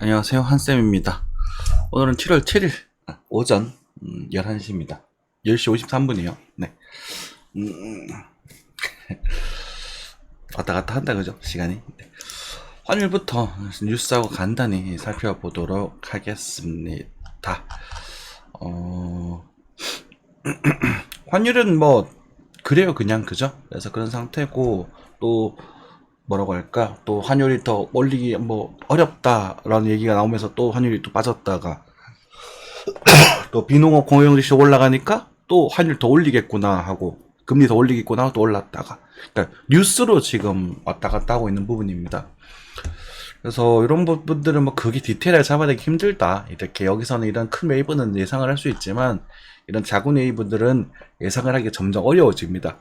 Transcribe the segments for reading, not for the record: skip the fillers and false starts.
안녕하세요, 한쌤입니다. 오늘은 7월 7일 오전 11시입니다. 10시 53분이요. 네. 왔다 갔다 한다, 그죠? 시간이. 네. 환율부터 뉴스하고 간단히 살펴보도록 하겠습니다. 환율은 뭐, 그래요, 그냥, 그죠? 그래서 그런 상태고, 또, 뭐라고 할까? 또 환율이 더 올리기 뭐 어렵다라는 얘기가 나오면서 또 환율이 또 빠졌다가 또 비농업 공용지수 올라가니까 또 환율 더 올리겠구나 하고 금리 더 올리겠구나 하고 또 올랐다가 그러니까 뉴스로 지금 왔다 갔다 하고 있는 부분입니다. 그래서 이런 부분들은 뭐 그게 디테일하게 잡아내기 힘들다. 이렇게 여기서는 이런 큰 웨이브는 예상을 할 수 있지만 이런 작은 웨이브들은 예상을 하기 점점 어려워집니다.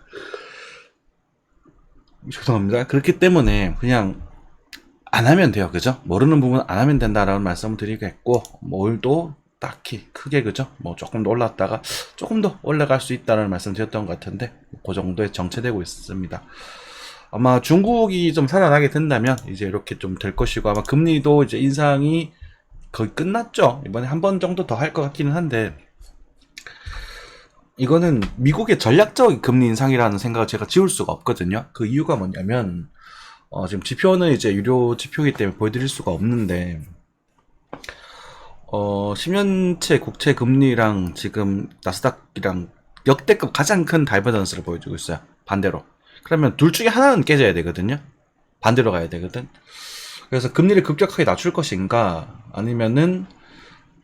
죄송합니다. 그렇기 때문에 그냥 안 하면 돼요. 그죠? 모르는 부분 안 하면 된다라는 말씀을 드리겠고, 뭘도 딱히 크게, 그죠? 뭐 조금 더 올랐다가 조금 더 올라갈 수 있다는 말씀 드렸던 것 같은데, 그 정도에 정체되고 있습니다. 아마 중국이 좀 살아나게 된다면 이제 이렇게 좀 될 것이고, 아마 금리도 이제 인상이 거의 끝났죠. 이번에 한 번 정도 더 할 것 같기는 한데, 이거는 미국의 전략적 금리 인상이라는 생각을 제가 지울 수가 없거든요. 그 이유가 뭐냐면, 지금 지표는 이제 유료 지표이기 때문에 보여드릴 수가 없는데, 10년채 국채 금리랑 지금 나스닥이랑 역대급 가장 큰 다이버전스를 보여주고 있어요. 반대로. 그러면 둘 중에 하나는 깨져야 되거든요. 반대로 가야 되거든. 그래서 금리를 급격하게 낮출 것인가, 아니면은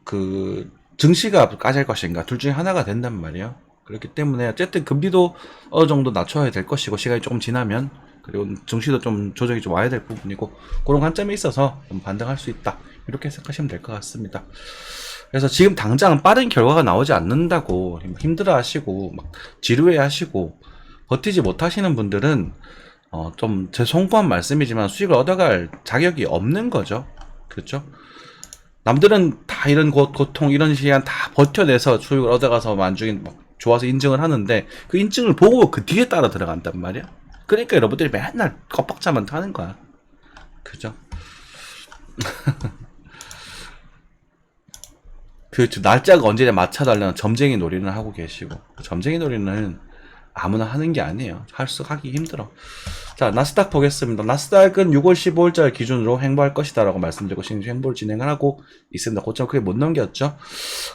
그 증시가 까질 것인가, 둘 중에 하나가 된단 말이에요. 그렇기 때문에 어쨌든 금리도 어느 정도 낮춰야 될 것이고, 시간이 조금 지나면, 그리고 증시도 좀 조정이 좀 와야 될 부분이고, 그런 관점에 있어서 좀 반등할 수 있다, 이렇게 생각하시면 될 것 같습니다. 그래서 지금 당장 빠른 결과가 나오지 않는다고 힘들어 하시고 막 지루해 하시고 버티지 못하시는 분들은 좀 죄송한 말씀이지만 수익을 얻어갈 자격이 없는 거죠. 그렇죠? 남들은 다 이런 고통, 이런 시간 다 버텨내서 수익을 얻어가서 만족이 좋아서 인증을 하는데 그 인증을 보고 그 뒤에 따라 들어간단 말이야. 그러니까 여러분들이 맨날 겁박자만 하는 거야. 그죠? 그 날짜가 언제냐 맞춰달라는 점쟁이 놀이는 하고 계시고, 점쟁이 놀이는 아무나 하는 게 아니에요. 하기 힘들어. 자, 나스닥 보겠습니다. 나스닥은 6월 15일자 기준으로 횡보할 것이다라고 말씀드리고 횡보를 진행을 하고 있습니다. 고점 크게 못 넘겼죠.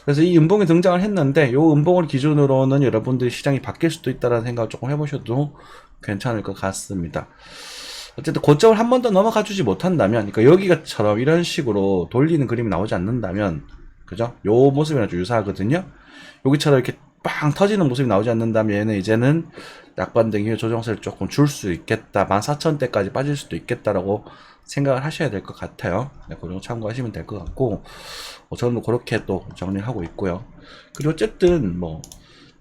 그래서 이 음봉이 등장을 했는데 이 음봉을 기준으로는 여러분들이 시장이 바뀔 수도 있다는 생각을 조금 해보셔도 괜찮을 것 같습니다. 어쨌든 고점을 한 번 더 넘어가 주지 못한다면, 그러니까 여기가처럼 이런 식으로 돌리는 그림이 나오지 않는다면, 그죠? 요 모습이랑 좀 유사하거든요. 여기처럼 이렇게 빵 터지는 모습이 나오지 않는다면 얘는 이제는 약반등 이후 조정세를 조금 줄 수 있겠다, 14,000대까지 빠질 수도 있겠다라고 생각을 하셔야 될 것 같아요. 네, 그 정도 참고하시면 될 것 같고, 저는 뭐 그렇게 또 정리를 하고 있고요. 그리고 어쨌든 뭐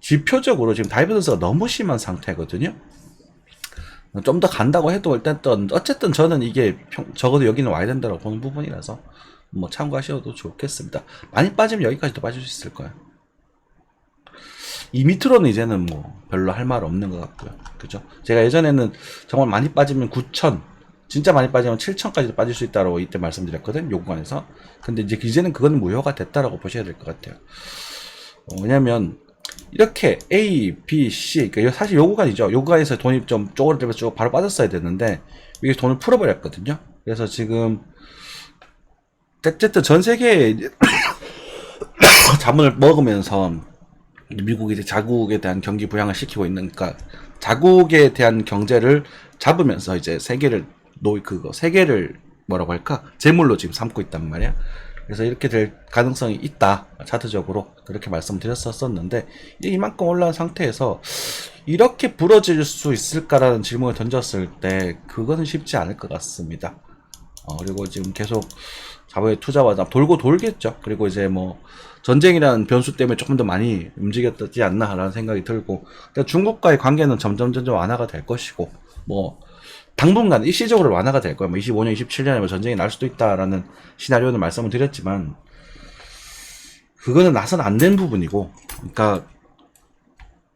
지표적으로 지금 다이버전스가 너무 심한 상태거든요. 좀 더 간다고 해도 일단 어쨌든 저는 이게 적어도 여기는 와야 된다고 보는 부분이라서 뭐 참고하셔도 좋겠습니다. 많이 빠지면 여기까지도 빠질 수 있을 거예요. 이 밑으로는 이제는 뭐 별로 할 말 없는 것 같고요. 그죠? 제가 예전에는 정말 많이 빠지면 9,000, 진짜 많이 빠지면 7,000까지도 빠질 수 있다고 이때 말씀드렸거든, 요 구간에서. 근데 이제는 그건 무효가 됐다라고 보셔야 될 것 같아요. 왜냐면 이렇게 A, B, C, 그러니까 사실 요 구간이죠. 요 구간에서 돈이 좀 쪼그라들면서 쭉 바로 빠졌어야 되는데 이게 돈을 풀어버렸거든요. 그래서 지금 어쨌든 전 세계에 자문을 먹으면서 미국이 이제 자국에 대한 경기 부양을 시키고 있는, 그러니까 자국에 대한 경제를 잡으면서 이제 세계를 뭐라고 할까, 재물로 지금 삼고 있단 말이야. 그래서 이렇게 될 가능성이 있다, 차트적으로 그렇게 말씀드렸었는데, 이만큼 올라온 상태에서 이렇게 부러질 수 있을까라는 질문을 던졌을 때 그거는 쉽지 않을 것 같습니다. 그리고 지금 계속 자본의 투자와 돌고 돌겠죠. 그리고 이제 뭐 전쟁이라는 변수 때문에 조금 더 많이 움직였지 않나라는 생각이 들고, 그러니까 중국과의 관계는 점점 완화가 될 것이고, 뭐 당분간 일시적으로 완화가 될 거예요. 뭐 25년, 27년에 뭐 전쟁이 날 수도 있다라는 시나리오는 말씀을 드렸지만, 그거는 나선 안 된 부분이고, 그러니까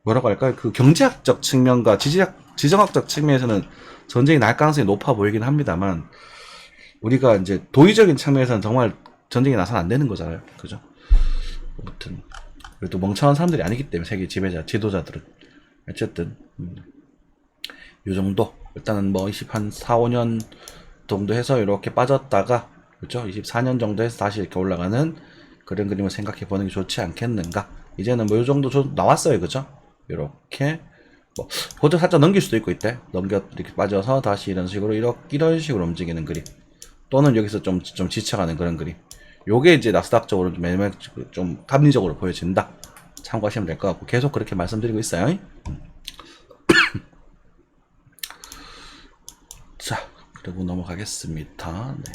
뭐라고 할까요? 그 경제학적 측면과 지정학적 측면에서는 전쟁이 날 가능성이 높아 보이긴 합니다만, 우리가 이제 도의적인 측면에서는 정말 전쟁이 나서는 안 되는 거잖아요. 그죠? 아무튼 그래도 멍청한 사람들이 아니기 때문에 세계 지배자, 지도자들은 어쨌든 요 정도 일단은 뭐 24, 5년 정도 해서 이렇게 빠졌다가 그죠? 24년 정도 해서 다시 이렇게 올라가는 그런 그림을 생각해 보는 게 좋지 않겠는가? 이제는 뭐 요 정도 좀 나왔어요. 그죠? 이렇게 뭐 보드 살짝 넘길 수도 있고 이때 이렇게 빠져서 다시 이런 식으로 이런 식으로 움직이는 그림 또는 여기서 좀 지쳐가는 그런 그림. 요게 이제 나스닥적으로 좀 합리적으로 보여진다. 참고하시면 될 것 같고 계속 그렇게 말씀드리고 있어요. 자, 그리고 넘어가겠습니다. 네.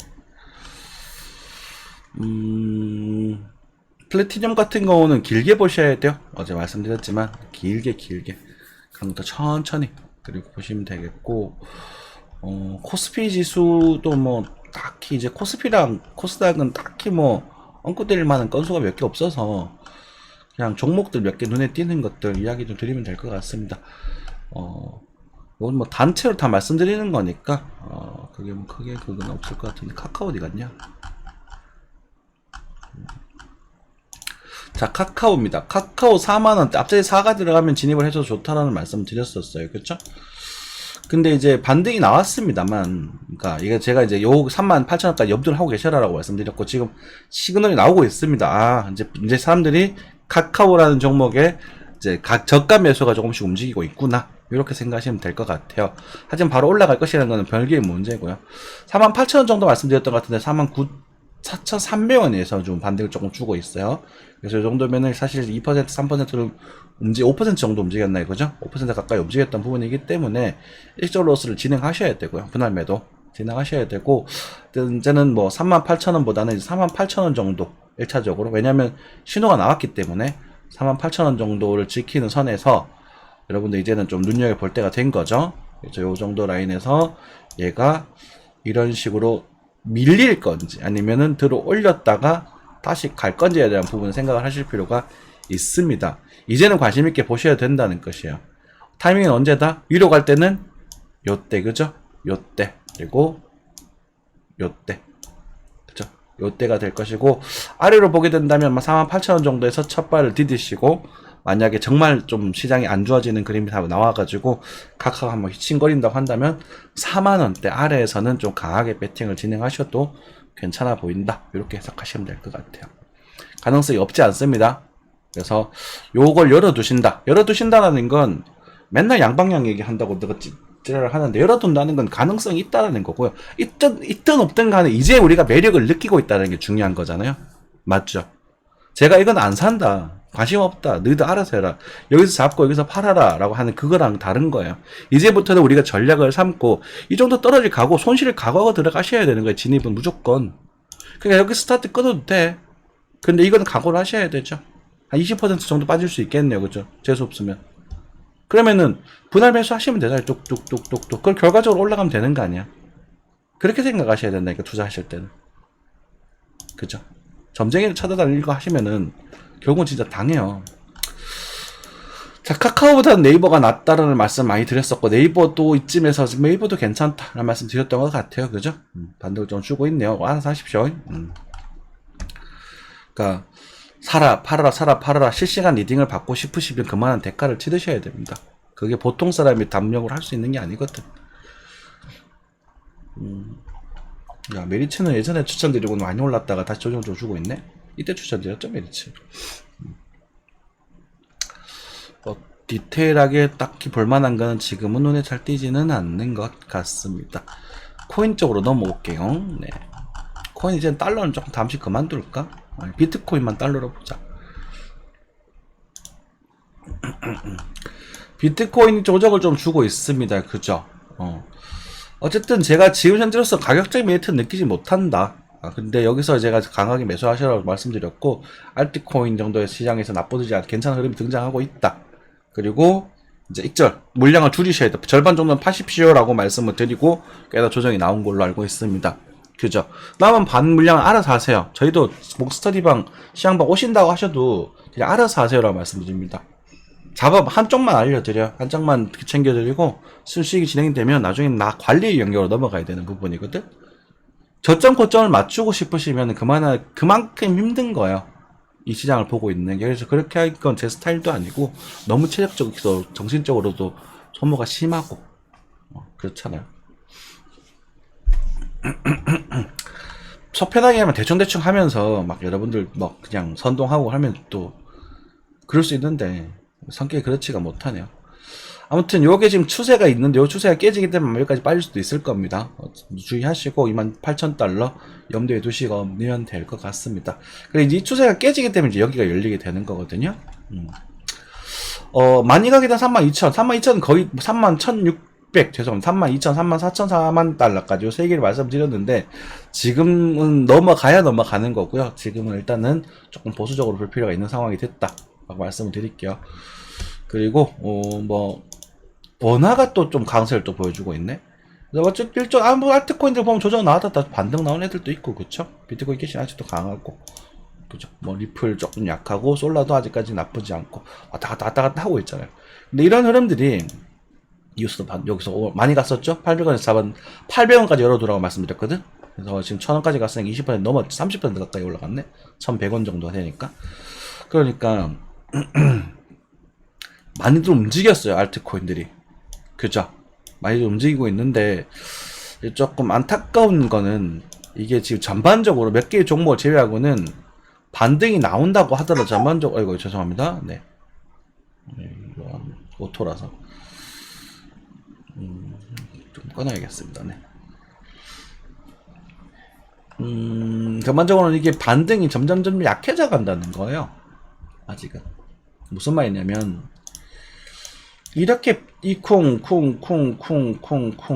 플래티넘 같은 경우는 길게 보셔야 돼요. 어제 말씀드렸지만 길게 그런 것도 천천히 그리고 보시면 되겠고 코스피 지수도 뭐 딱히 이제 코스피랑 코스닥은 딱히 뭐 엉켜드릴 만한 건수가 몇 개 없어서 그냥 종목들 몇 개 눈에 띄는 것들 이야기 좀 드리면 될 것 같습니다. 이건 뭐 단체로 다 말씀드리는 거니까 그게 뭐 크게 그건 없을 것 같은데 카카오 어디 갔냐? 자, 카카오입니다. 카카오 4만원대 앞자리 4가 들어가면 진입을 해줘도 좋다라는 말씀 드렸었어요. 그쵸? 근데 이제 반등이 나왔습니다만, 그러니까 이게 제가 이제 요 38,000원까지 염두를 하고 계셔라라고 말씀드렸고, 지금 시그널이 나오고 있습니다. 아, 이제 사람들이 카카오라는 종목에 이제 저가 매수가 조금씩 움직이고 있구나. 이렇게 생각하시면 될 것 같아요. 하지만 바로 올라갈 것이라는 것은 별개의 문제고요. 48,000원 정도 말씀드렸던 것 같은데, 49,300원에서 좀 반등을 조금 주고 있어요. 그래서 이 정도면은 사실 2%, 3%를 5% 정도 움직였나요? 그죠? 5% 가까이 움직였던 부분이기 때문에 일절 로스를 진행하셔야 되고요. 분할 매도 진행하셔야 되고, 이제는 뭐 38,000원보다는 48,000원 정도 1차적으로, 왜냐면 신호가 나왔기 때문에 48,000원 정도를 지키는 선에서 여러분들 이제는 좀 눈여겨볼 때가 된 거죠. 그래서 요 정도 라인에서 얘가 이런 식으로 밀릴 건지 아니면은 들어 올렸다가 다시 갈 건지에 대한 부분을 생각을 하실 필요가 있습니다. 이제는 관심 있게 보셔야 된다는 것이에요. 타이밍은 언제다? 위로 갈 때는 요때, 그죠? 요때, 그리고 요때, 그죠? 요때가 될 것이고, 아래로 보게 된다면 48,000원 정도에서 첫 발을 디디시고, 만약에 정말 좀 시장이 안 좋아지는 그림이 다 나와가지고 카카오가 한번 휘칭거린다고 한다면 4만원대 아래에서는 좀 강하게 배팅을 진행하셔도 괜찮아 보인다. 이렇게 해석하시면 될 것 같아요. 가능성이 없지 않습니다. 그래서 요걸 열어두신다라는 건 맨날 양방향 얘기한다고 내가 찌를 하는데, 열어둔다는 건 가능성이 있다라는 거고요. 있든 없든 간에 이제 우리가 매력을 느끼고 있다는 게 중요한 거잖아요. 맞죠? 제가 이건 안 산다, 관심 없다, 너희들 알아서 해라, 여기서 잡고 여기서 팔아라 라고 하는 그거랑 다른 거예요. 이제부터는 우리가 전략을 삼고 이 정도 떨어질 각오, 손실을 각오하고 들어가셔야 되는 거예요. 진입은 무조건. 그러니까 여기 스타트 끊어도 돼. 근데 이건 각오를 하셔야 되죠. 한 20% 정도 빠질 수 있겠네요. 그죠? 재수 없으면. 그러면은 분할 매수 하시면 되잖아요. 뚝뚝뚝뚝뚝. 그걸 결과적으로 올라가면 되는 거 아니야. 그렇게 생각하셔야 된다니까, 투자하실 때는. 그죠? 점쟁이를 찾아다니는 거 하시면은 결국은 진짜 당해요. 자, 카카오보다는 네이버가 낫다라는 말씀 많이 드렸었고, 네이버도 이쯤에서 네이버도 괜찮다라는 말씀 드렸던 것 같아요. 그죠? 반등을 좀 주고 있네요. 알아서 하십시오. 그러니까 사라 팔아라 실시간 리딩을 받고 싶으시면 그만한 대가를 치르셔야 됩니다. 그게 보통 사람이 담력을 할 수 있는 게 아니거든. 야, 메리츠는 예전에 추천드리고 많이 올랐다가 다시 조정 좀 주고 있네. 이때 추천드렸죠, 메리츠. 디테일하게 딱히 볼만한 거는 지금은 눈에 잘 띄지는 않는 것 같습니다. 코인 쪽으로 넘어올게요. 네. 코인 이제 달러는 조금 잠시 그만둘까? 아니, 비트코인만 달러로 보자. 비트코인이 조정을 좀 주고 있습니다. 그죠? 어쨌든 제가 지금 현재로서 가격적 메리트는 느끼지 못한다. 근데 여기서 제가 강하게 매수하시라고 말씀드렸고, 알트코인 정도의 시장에서 나쁘지 않게 괜찮은 흐름이 등장하고 있다. 그리고 이제 익절 물량을 줄이셔야 돼. 절반 정도는 파십시오라고 말씀을 드리고 꽤나 조정이 나온 걸로 알고 있습니다. 그죠? 남은 반 물량을 알아서 하세요. 저희도 목스터디방 시장방 오신다고 하셔도 그냥 알아서 하세요라고 말씀드립니다. 작업 한쪽만 알려드려요. 한쪽만 챙겨드리고 수익이 진행이 되면 나중에 나 관리 영역으로 넘어가야 되는 부분이거든. 저점 고점을 맞추고 싶으시면 그만큼 힘든 거예요. 이 시장을 보고 있는 게. 그래서 그렇게 할 건 제 스타일도 아니고 너무 체력적으로 정신적으로도 소모가 심하고 그렇잖아요. 속 편하게 하면 대충 하면서 막 여러분들 막 그냥 선동하고 하면 또 그럴 수 있는데 성격이 그렇지가 못하네요. 아무튼 요게 지금 추세가 있는데 요 추세가 깨지기 때문에 여기까지 빠질 수도 있을 겁니다. 주의하시고 28,000달러 염두에 두시면 될 것 같습니다. 그래 이제 이 추세가 깨지기 때문에 이제 여기가 열리게 되는 거거든요. 많이 가게 된 32,000, 32,000은 거의 31,600, 죄송합니다. 32,000, 34,000, 4만 달러까지 요 세 개를 말씀드렸는데 지금은 넘어가는 거고요. 지금은 일단은 조금 보수적으로 볼 필요가 있는 상황이 됐다라고 말씀을 드릴게요. 그리고 원화가 또 좀 강세를 또 보여주고 있네. 어쨌든 뭐 알트코인들 보면 조정 나왔다 반등 나온 애들도 있고, 그쵸? 비트코인 캐시 아직도 강하고, 그죠? 뭐 리플 조금 약하고 솔라도 아직까지 나쁘지 않고 왔다 갔다 하고 있잖아요. 근데 이런 흐름들이 뉴스도 여기서 많이 갔었죠? 800원에서 잡은 800원까지 열어두라고 말씀드렸거든. 그래서 지금 1000원까지 갔으니까 20% 넘어 30% 가까이 올라갔네. 1100원 정도 되니까. 그러니까 많이들 움직였어요, 알트코인들이. 그죠? 많이들 움직이고 있는데 조금 안타까운 거는 이게 지금 전반적으로 몇 개의 종목을 제외하고는 반등이 나온다고 하더라도 전반적으로, 아이고 죄송합니다. 네, 오토라서 좀 꺼놔야겠습니다. 네. 전반적으로는 이게 반등이 점점 약해져 간다는 거예요. 아직은. 무슨 말이냐면 이렇게 이 쿵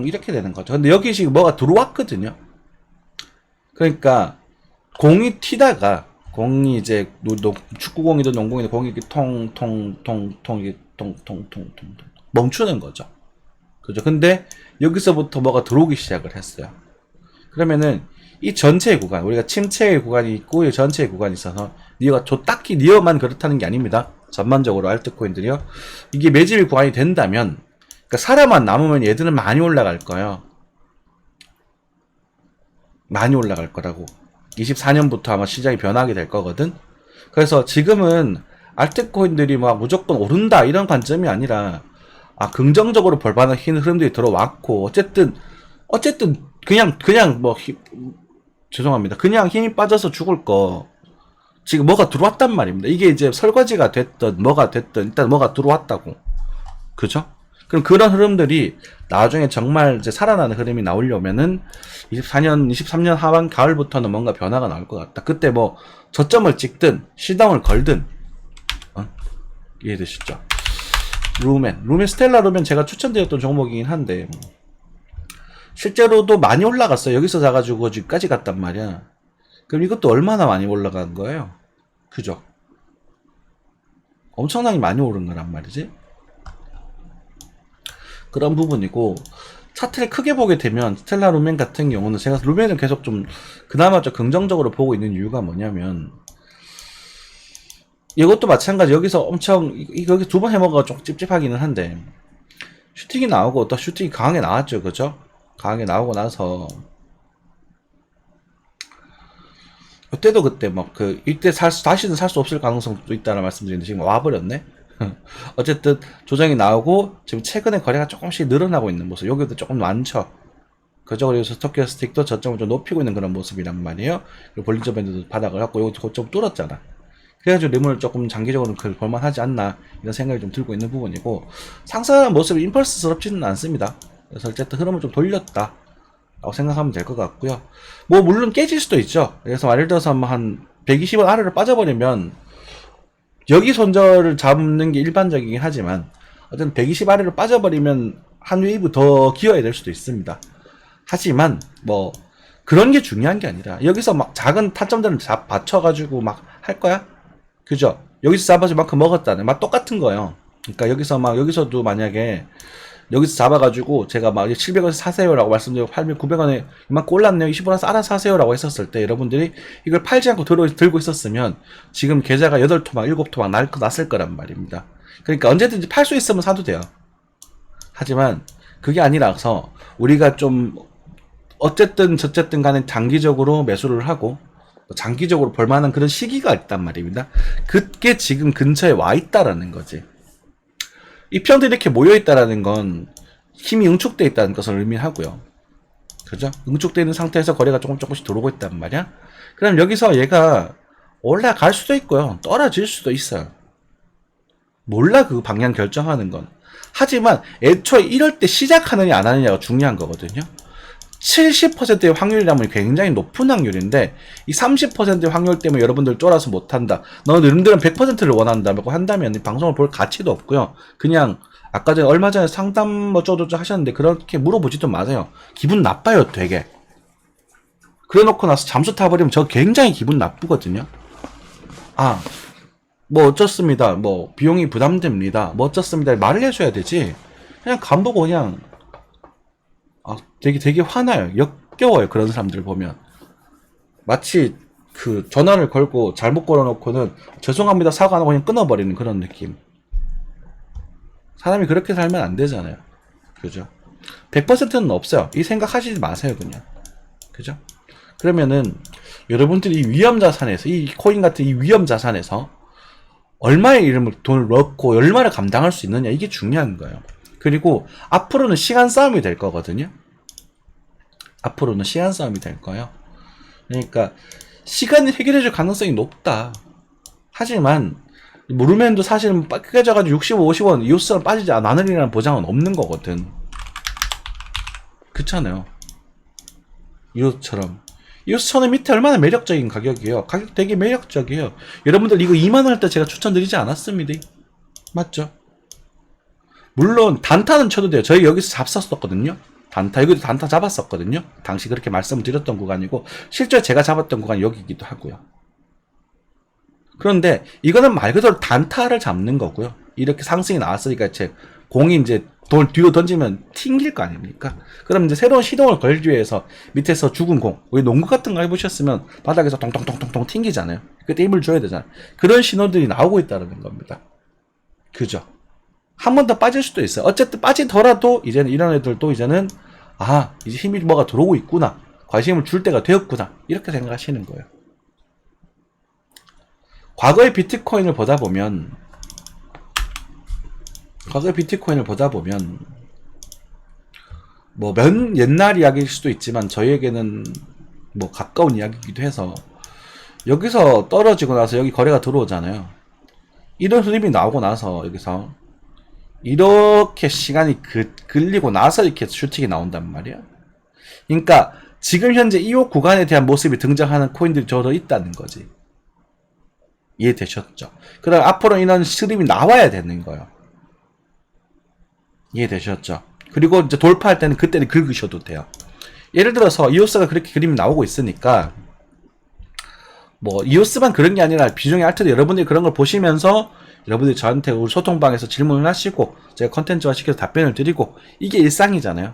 이렇게 되는 거죠. 근데 여기 지금 뭐가 들어왔거든요. 그러니까 공이 튀다가 공이 이제 축구공이든 농공이든 공이 이렇게 통통통 멈추는 거죠. 그죠? 근데 여기서부터 뭐가 들어오기 시작을 했어요. 그러면은 이 전체 구간, 우리가 침체의 구간이 있고 이 전체의 구간이 있어서 딱히 니어만 그렇다는 게 아닙니다. 전반적으로 알트코인들이요. 이게 매집의 구간이 된다면, 그러니까 사람만 남으면 얘들은 많이 올라갈 거예요. 많이 올라갈 거라고. 24년부터 아마 시장이 변하게 될 거거든. 그래서 지금은 알트코인들이 막 무조건 오른다 이런 관점이 아니라 긍정적으로 벌받는 흐름들이 들어왔고 어쨌든 그냥 죄송합니다. 그냥 힘이 빠져서 죽을 거 지금 뭐가 들어왔단 말입니다. 이게 이제 설거지가 됐든 뭐가 됐든 일단 뭐가 들어왔다고. 그죠? 그럼 그런 흐름들이 나중에 정말 이제 살아나는 흐름이 나오려면은 23년 하반 가을부터는 뭔가 변화가 나올 것 같다. 그때 뭐 저점을 찍든 시다운을 걸든 이해되시죠? 스텔라 루멘 제가 추천드렸던 종목이긴 한데 실제로도 많이 올라갔어요. 여기서 사가지고 지금까지 갔단 말이야. 그럼 이것도 얼마나 많이 올라간 거예요? 그죠? 엄청나게 많이 오른 거란 말이지. 그런 부분이고 차트를 크게 보게 되면 스텔라 루멘 같은 경우는 제가 루멘을 계속 좀 그나마 좀 긍정적으로 보고 있는 이유가 뭐냐면 이것도 마찬가지. 여기서 엄청 여기 두 번 해먹어가 좀 찝찝하기는 한데 슈팅이 나오고 또 슈팅이 강하게 나왔죠. 그죠? 강하게 나오고 나서 그때도 그때 막 이때 다시는 살 수 없을 가능성도 있다는 말씀드리는데 지금 와버렸네. 어쨌든 조정이 나오고 지금 최근에 거래가 조금씩 늘어나고 있는 모습. 여기도 조금 많죠. 그죠? 그래서 스토키오 스틱도 저점을 좀 높이고 있는 그런 모습이란 말이에요. 그리고 볼린저 밴드도 바닥을 갖고 여기 고점 뚫었잖아. 그래가지고 리물을 조금 장기적으로 볼만하지 않나 이런 생각이 좀 들고 있는 부분이고 상승하는 모습이 임펄스스럽지는 않습니다. 그래서 어쨌든 흐름을 좀 돌렸다 라고 생각하면 될 것 같고요. 뭐 물론 깨질 수도 있죠. 그래서 예를 들어서 한 120원 아래로 빠져버리면 여기 손절을 잡는 게 일반적이긴 하지만 어쨌든 120 아래로 빠져버리면 한 웨이브 더 기어야 될 수도 있습니다. 하지만 뭐 그런 게 중요한 게 아니라 여기서 막 작은 타점들을 받쳐가지고 막 할 거야? 그죠? 여기서 잡아서 만큼 먹었다는 막 똑같은 거예요. 그러니까 여기서도 만약에 여기서 잡아가지고 제가 막 700원에서 사세요라고 말씀드리고 800, 900원에 이만큼 올랐네요. 20원에서 알아서 사세요라고 했었을 때 여러분들이 이걸 팔지 않고 들고 있었으면 지금 계좌가 8토막, 7토막 났을 거란 말입니다. 그러니까 언제든지 팔 수 있으면 사도 돼요. 하지만 그게 아니라서 우리가 좀 어쨌든 저쨌든 간에 장기적으로 매수를 하고 장기적으로 벌만한 그런 시기가 있단 말입니다. 그게 지금 근처에 와 있다라는 거지. 이 편들이 이렇게 모여 있다라는 건 힘이 응축돼 있다는 것을 의미하고요. 그죠? 응축돼 있는 상태에서 거래가 조금씩 들어오고 있단 말이야. 그럼 여기서 얘가 올라갈 수도 있고요. 떨어질 수도 있어요. 몰라 그 방향 결정하는 건. 하지만 애초에 이럴 때 시작하느냐 안 하느냐가 중요한 거거든요. 70%의 확률이라면 굉장히 높은 확률인데 이 30%의 확률 때문에 여러분들 쫄아서 못한다. 너희들은 100%를 원한다고 한다면 이 방송을 볼 가치도 없고요. 그냥 아까 전에 얼마 전에 상담 뭐 쪼쪼쪼 하셨는데 그렇게 물어보지도 마세요. 기분 나빠요 되게. 그래놓고 나서 잠수 타버리면 저 굉장히 기분 나쁘거든요. 아 뭐 어쩌습니다. 뭐 비용이 부담됩니다. 뭐 어쩌습니다. 말을 해줘야 되지. 그냥 간보고 그냥 되게 화나요. 역겨워요. 그런 사람들 보면. 마치 그 전화를 걸고 잘못 걸어놓고는 죄송합니다 사과 안 하고 그냥 끊어버리는 그런 느낌. 사람이 그렇게 살면 안 되잖아요. 그죠? 100%는 없어요. 이 생각 하시지 마세요, 그냥. 그죠? 그러면은 여러분들이 이 위험 자산에서 이 코인 같은 이 위험 자산에서 얼마의 돈을 넣고 얼마를 감당할 수 있느냐 이게 중요한 거예요. 그리고 앞으로는 시간 싸움이 될 거거든요. 앞으로는 시간 싸움이 될 거예요. 그러니까 시간이 해결해줄 가능성이 높다. 하지만 루멘도 사실은 깨져가지고 65, 50원 이오스는 빠지지 않으리라는 보장은 없는 거거든. 그렇잖아요. 이오스처럼. 이오스 1000원 밑에 얼마나 매력적인 가격이에요. 가격 되게 매력적이에요. 여러분들 이거 2만원 할 때 제가 추천드리지 않았습니다. 맞죠? 물론 단타는 쳐도 돼요. 저희 여기서 잡았었거든요. 여기도 단타 잡았었거든요. 당시 그렇게 말씀을 드렸던 구간이고 실제 제가 잡았던 구간이 여기이기도 하고요. 그런데 이거는 말 그대로 단타를 잡는 거고요. 이렇게 상승이 나왔으니까 공이 이제 돌 뒤로 던지면 튕길 거 아닙니까? 그럼 이제 새로운 시동을 걸기 위해서 밑에서 죽은 공, 우리 농구 같은 거 해보셨으면 바닥에서 통통통통통 튕기잖아요. 그때 힘을 줘야 되잖아요. 그런 신호들이 나오고 있다는 겁니다. 그죠? 한 번 더 빠질 수도 있어요. 어쨌든 빠지더라도 이제는 이런 애들도 이제는 이제 힘이 뭐가 들어오고 있구나. 관심을 줄 때가 되었구나. 이렇게 생각하시는 거예요. 과거의 비트코인을 보다 보면 뭐 옛날 이야기일 수도 있지만 저희에게는 뭐 가까운 이야기이기도 해서 여기서 떨어지고 나서 여기 거래가 들어오잖아요. 이런 흐름이 나오고 나서 여기서 이렇게 시간이 걸리고 나서 이렇게 슈팅이 나온단 말이야. 그러니까 지금 현재 이 구간에 대한 모습이 등장하는 코인들이 저도 있다는 거지. 이해되셨죠? 그럼 앞으로 이런 흐름이 나와야 되는 거예요. 이해되셨죠? 그리고 이제 돌파할 때는 그때는 긁으셔도 돼요. 예를 들어서 이오스가 그렇게 그림이 나오고 있으니까 뭐 이오스만 그런 게 아니라 비중의 알트도 여러분들이 그런 걸 보시면서 여러분들이 저한테 우리 소통방에서 질문을 하시고 제가 컨텐츠화 시켜서 답변을 드리고 이게 일상이잖아요.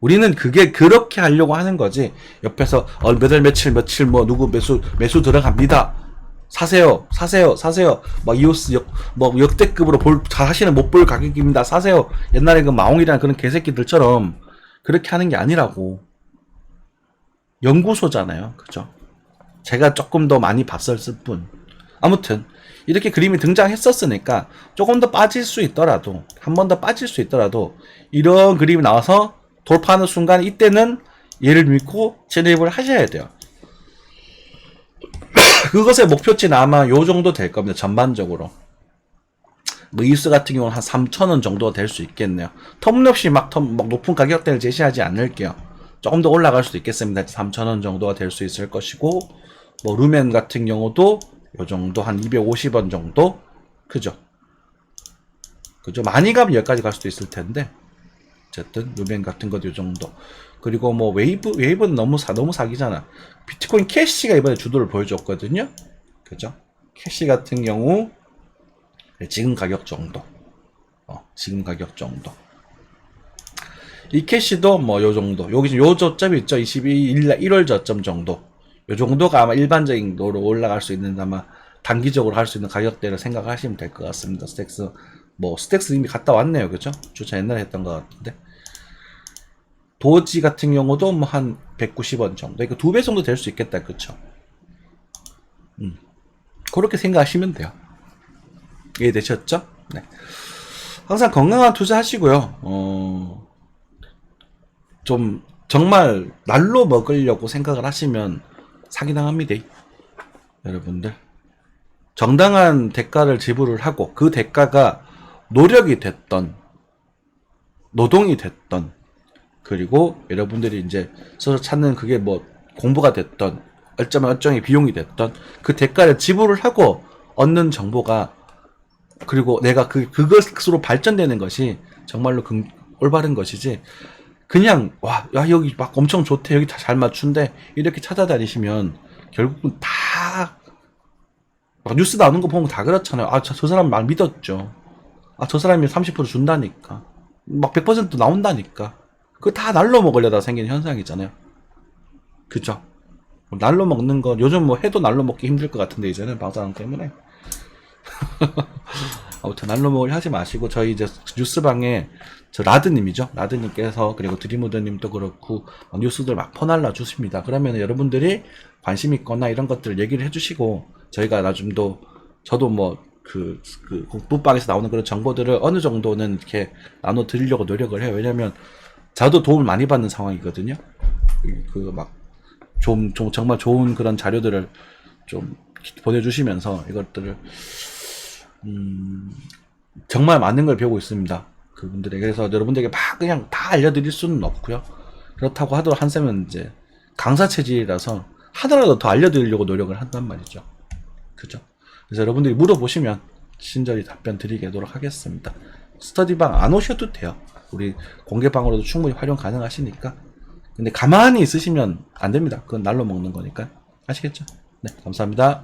우리는 그게 그렇게 하려고 하는 거지. 옆에서 몇 월 며칠 뭐 누구 매수 들어갑니다. 사세요. 막 이오스 역대급으로 다시는 못 볼 가격입니다. 사세요. 옛날에 그 마옹이라는 그런 개새끼들처럼 그렇게 하는 게 아니라고. 연구소잖아요. 그죠? 제가 조금 더 많이 봤었을 뿐. 아무튼 이렇게 그림이 등장했었으니까 조금 더 빠질 수 있더라도 한 번 더 빠질 수 있더라도 이런 그림이 나와서 돌파하는 순간 이때는 얘를 믿고 진입을 하셔야 돼요. 그것의 목표치는 아마 요 정도 될 겁니다. 전반적으로. 뭐 이스 같은 경우는 한 3,000원 정도가 될 수 있겠네요. 터무니없이 막 높은 가격대를 제시하지 않을게요. 조금 더 올라갈 수도 있겠습니다. 3,000원 정도가 될 수 있을 것이고 뭐 루멘 같은 경우도 요 정도 한 250원 정도? 그죠? 많이 가면 여기까지 갈 수도 있을 텐데 어쨌든 루멘 같은 것도 요 정도. 그리고 뭐 웨이브는 너무 사기잖아. 비트코인 캐시가 이번에 주도를 보여줬거든요. 그죠? 캐시 같은 경우 지금 가격 정도. 지금 가격 정도. 이 캐시도 뭐 요 정도. 여기 요 저점이 있죠. 22일 1월 저점 정도. 요 정도가 아마 일반적인 거로 올라갈 수 있는 아마 단기적으로 할 수 있는 가격대를 생각하시면 될 것 같습니다. 스택스 이미 갔다 왔네요. 그죠? 주차 옛날에 했던 것 같은데. 도지 같은 경우도 뭐 한 190원 정도. 그러니까 2배 정도 될 수 있겠다. 그쵸? 그렇게 생각하시면 돼요. 이해되셨죠? 네. 항상 건강한 투자 하시고요. 좀 정말 날로 먹으려고 생각을 하시면 사기당합니다. 여러분들. 정당한 대가를 지불을 하고 그 대가가 노력이 됐던 노동이 됐던 그리고 여러분들이 이제 서로 찾는 그게 뭐 공부가 됐던 일정의 비용이 됐던 그 대가를 지불을 하고 얻는 정보가 그리고 내가 그것으로 발전되는 것이 정말로 올바른 것이지 그냥 와 야 여기 막 엄청 좋대 여기 다 잘 맞춘대 이렇게 찾아다니시면 결국은 다 막 뉴스 나오는 거 보면 다 그렇잖아요. 아 저 사람 말 믿었죠. 아 저 사람이 30% 준다니까 막 100% 나온다니까 그거 다 날로 먹으려다 생기는 현상이잖아요. 그죠? 날로 먹는 거 요즘 뭐 해도 날로 먹기 힘들 것 같은데 이제는 방사능 때문에 아무튼 날로 먹으려 하지 마시고 저희 이제 뉴스방에 저 라드님이죠. 라드님께서 그리고 드리무드님도 그렇고 뉴스들 막 퍼날라 주십니다. 그러면 여러분들이 관심 있거나 이런 것들 얘기를 해주시고 저희가 나중도 저도 뭐 그 공부방에서 나오는 그런 정보들을 어느 정도는 이렇게 나눠 드리려고 노력을 해요. 왜냐면 저도 도움을 많이 받는 상황이거든요. 그 막 좀 정말 좋은 그런 자료들을 좀 보내주시면서 이것들을 정말 많은 걸 배우고 있습니다. 그분들에게. 그래서 여러분들에게 막 그냥 다 알려드릴 수는 없고요. 그렇다고 하더라도 한쌤은 이제 강사 체질이라서 하나라도 더 알려드리려고 노력을 한단 말이죠. 그죠? 그래서 여러분들이 물어보시면 친절히 답변 드리도록 하겠습니다. 스터디방 안 오셔도 돼요. 우리 공개방으로도 충분히 활용 가능하시니까. 근데 가만히 있으시면 안 됩니다. 그건 날로 먹는 거니까. 아시겠죠? 네, 감사합니다.